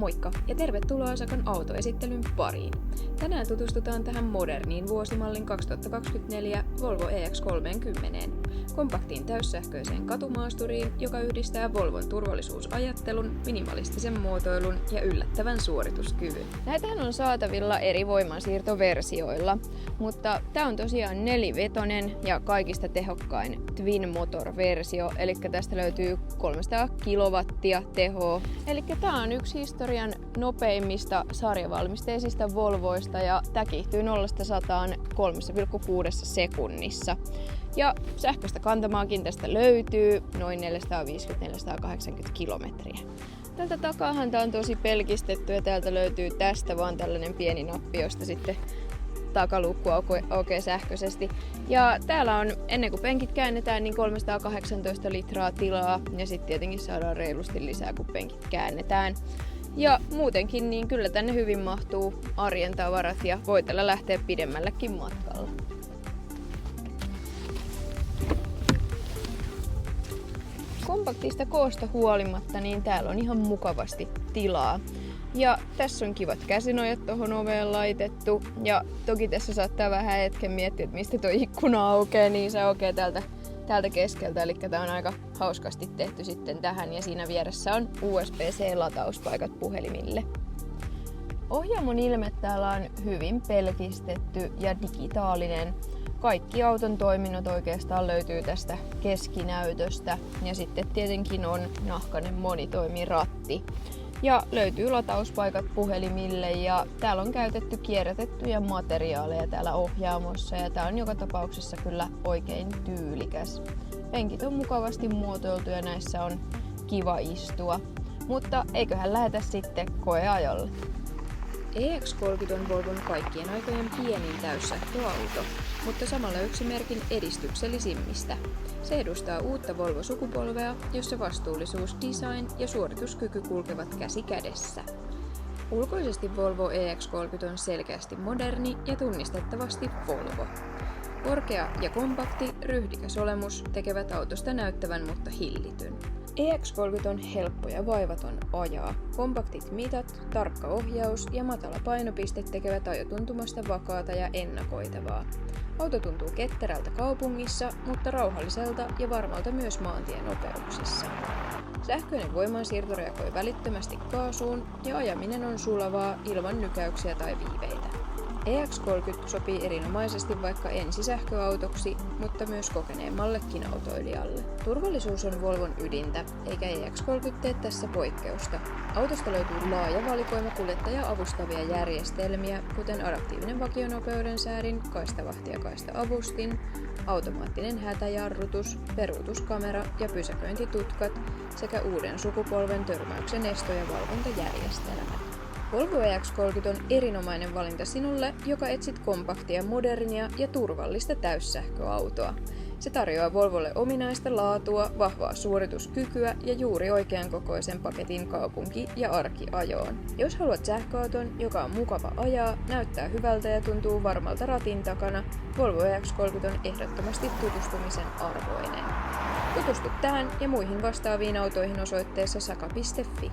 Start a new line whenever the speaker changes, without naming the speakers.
Moikka ja tervetuloa Sakan autoesittelyn pariin. Tänään tutustutaan tähän moderniin vuosimallin 2024 Volvo EX30, kompaktiin täyssähköiseen katumaasturiin, joka yhdistää Volvon turvallisuusajattelun, minimalistisen muotoilun ja yllättävän suorituskyvyn. Näitähän on saatavilla eri voimansiirtoversioilla, mutta tää on tosiaan nelivetonen ja kaikista tehokkain Twin Motor-versio, eli tästä löytyy 300 kilowattia tehoa. Eli tää on yksi historian nopeimmista sarjavalmisteisista Volvoista ja tää kiihtyy 0-100 3,6 sekunnissa. Ja sähköistä kantamaakin tästä löytyy noin 450-480 kilometriä. Tältä takaahan tää on tosi pelkistetty ja täältä löytyy tästä vaan tällainen pieni nappi, josta sitten takaluukku aukeaa sähköisesti. Ja täällä on, ennen kuin penkit käännetään, niin 318 litraa tilaa ja sitten tietenkin saadaan reilusti lisää, kun penkit käännetään. Ja muutenkin niin kyllä tänne hyvin mahtuu arjen tavarat ja voi tällä lähteä pidemmällekin matkalla. Kompaktista koosta huolimatta, niin täällä on ihan mukavasti tilaa. Ja tässä on kivat käsinojat tohon oveen laitettu. Ja toki tässä saattaa vähän hetken miettiä, että mistä tuo ikkuna aukeaa, niin se aukeaa täältä keskeltä. Eli tää on aika hauskasti tehty sitten tähän. Ja siinä vieressä on USB-C-latauspaikat puhelimille. Ohjaamon ilme täällä on hyvin pelkistetty ja digitaalinen. Kaikki auton toiminnot oikeastaan löytyy tästä keskinäytöstä. Ja sitten tietenkin on nahkainen monitoimiratti. Ja löytyy latauspaikat puhelimille ja täällä on käytetty kierrätettyjä materiaaleja täällä ohjaamossa ja tää on joka tapauksessa kyllä oikein tyylikäs. Penkit on mukavasti muotoiltu ja näissä on kiva istua. Mutta eiköhän lähetä sitten koeajolle. EX30 on Volvon kaikkien aikojen pienin täyssähköauto, mutta samalla yksi merkin edistyksellisimmistä. Se edustaa uutta Volvo-sukupolvea, jossa vastuullisuus, design ja suorituskyky kulkevat käsi kädessä. Ulkoisesti Volvo EX30 on selkeästi moderni ja tunnistettavasti Volvo. Korkea ja kompakti, ryhdikäs olemus tekevät autosta näyttävän, mutta hillityn. EX30 on helppo ja vaivaton ajaa. Kompaktit mitat, tarkka ohjaus ja matala painopiste tekevät ajotuntumasta vakaata ja ennakoitavaa. Auto tuntuu ketterältä kaupungissa, mutta rauhalliselta ja varmalta myös maantienopeuksissa. Sähköinen voimansiirto reagoi välittömästi kaasuun ja ajaminen on sulavaa ilman nykäyksiä tai viiveitä. EX30 sopii erinomaisesti vaikka ensisähköautoksi, mutta myös kokeneemmallekin autoilijalle. Turvallisuus on Volvon ydintä, eikä EX30 tee tässä poikkeusta. Autosta löytyy laaja valikoima kuljettajaa avustavia järjestelmiä, kuten adaptiivinen vakionopeuden säädin, kaistavahti ja kaista-avustin, automaattinen hätäjarrutus, peruutuskamera ja pysäköintitutkat sekä uuden sukupolven törmäyksen esto- ja valvontajärjestelmät. Volvo EX30 on erinomainen valinta sinulle, joka etsit kompaktia, modernia ja turvallista täyssähköautoa. Se tarjoaa Volvolle ominaista laatua, vahvaa suorituskykyä ja juuri oikean kokoisen paketin kaupunki- ja arkiajoon. Jos haluat sähköauton, joka on mukava ajaa, näyttää hyvältä ja tuntuu varmalta ratin takana, Volvo EX30 on ehdottomasti tutustumisen arvoinen. Tutustu tähän ja muihin vastaaviin autoihin osoitteessa saka.fi.